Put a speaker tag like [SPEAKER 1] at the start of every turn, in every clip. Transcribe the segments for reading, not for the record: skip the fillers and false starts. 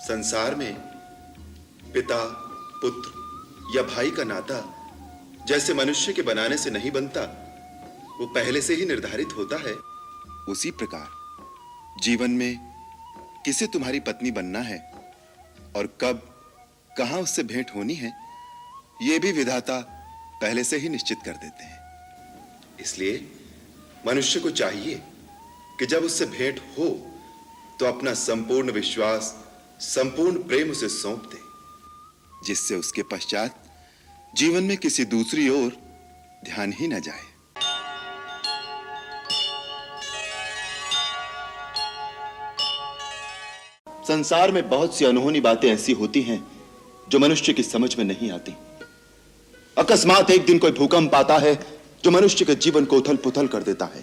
[SPEAKER 1] संसार में पिता, पुत्र या भाई का नाता जैसे मनुष्य के बनाने से नहीं बनता, वो पहले से ही निर्धारित होता है, उसी प्रकार जीवन में किसे तुम्हारी पत्नी बनना है और कब कहां उससे भेंट होनी है, यह भी विधाता पहले से ही निश्चित कर देते हैं। इसलिए मनुष्य को चाहिए कि जब उससे भेंट हो तो अपना संपूर्ण विश्वास, संपूर्ण प्रेम उसे सौंप दे, जिससे उसके पश्चात जीवन में किसी दूसरी ओर ध्यान ही न जाए। संसार में बहुत सी अनहोनी बातें ऐसी होती हैं जो मनुष्य की समझ में नहीं आती। अकस्मात एक दिन कोई भूकंप आता है जो मनुष्य के जीवन को उथल-पुथल कर देता है।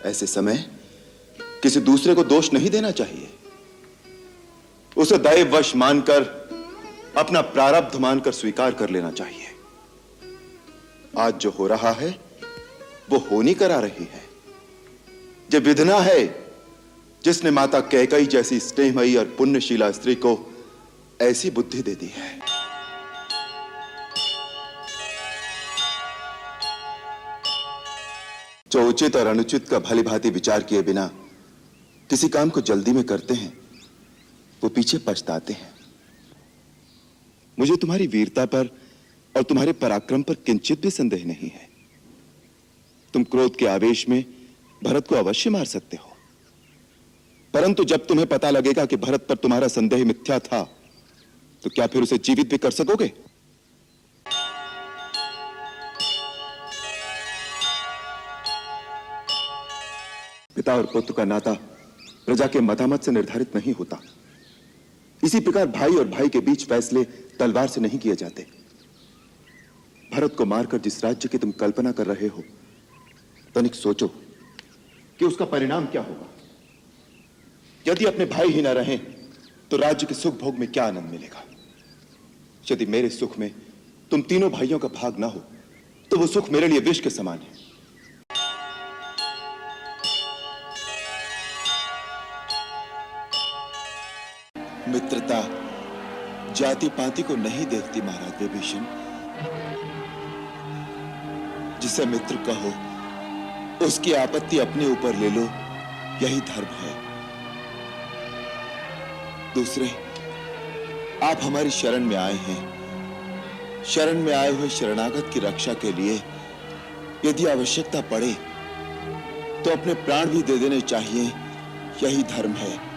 [SPEAKER 1] ऐसे समय किसी दूसरे को दोष नहीं देना चाहिए, उसे दैववश मानकर, अपना प्रारब्ध मानकर स्वीकार कर लेना चाहिए। आज जो हो रहा है वो होनी करा रही है। जो विधना है जिसने माता कैकेयी जैसी स्नेहमयी और पुण्यशीला स्त्री को ऐसी बुद्धि दे दी है। जो उचित और अनुचित का भली भांति विचार किए बिना किसी काम को जल्दी में करते हैं, वो पीछे पछताते हैं। मुझे तुम्हारी वीरता पर और तुम्हारे पराक्रम पर किंचित भी संदेह नहीं है। तुम क्रोध के आवेश में भरत को अवश्य मार सकते हो, परंतु जब तुम्हें पता लगेगा कि भरत पर तुम्हारा संदेह मिथ्या था, तो क्या फिर उसे जीवित भी कर सकोगे? पिता और पुत्र का नाता प्रजा के मतामत से निर्धारित नहीं होता। इसी प्रकार भाई और भाई के बीच फैसले तलवार से नहीं किए जाते। भरत को मारकर जिस राज्य की तुम कल्पना कर रहे हो, तनिक सोचो कि उसका परिणाम क्या होगा। यदि अपने भाई ही न रहें तो राज्य के सुख भोग में क्या आनंद मिलेगा। यदि मेरे सुख में तुम तीनों भाइयों का भाग ना हो तो वो सुख मेरे लिए विष के समान है। मित्रता जाति पाति को नहीं देखती महाराज विभीषण। जिसे मित्र कहो उसकी आपत्ति अपने ऊपर ले लो, यही धर्म है। दूसरे, आप हमारी शरण में आए हैं। शरण में आए हुए शरणागत की रक्षा के लिए यदि आवश्यकता पड़े तो अपने प्राण भी दे देने चाहिए, यही धर्म है।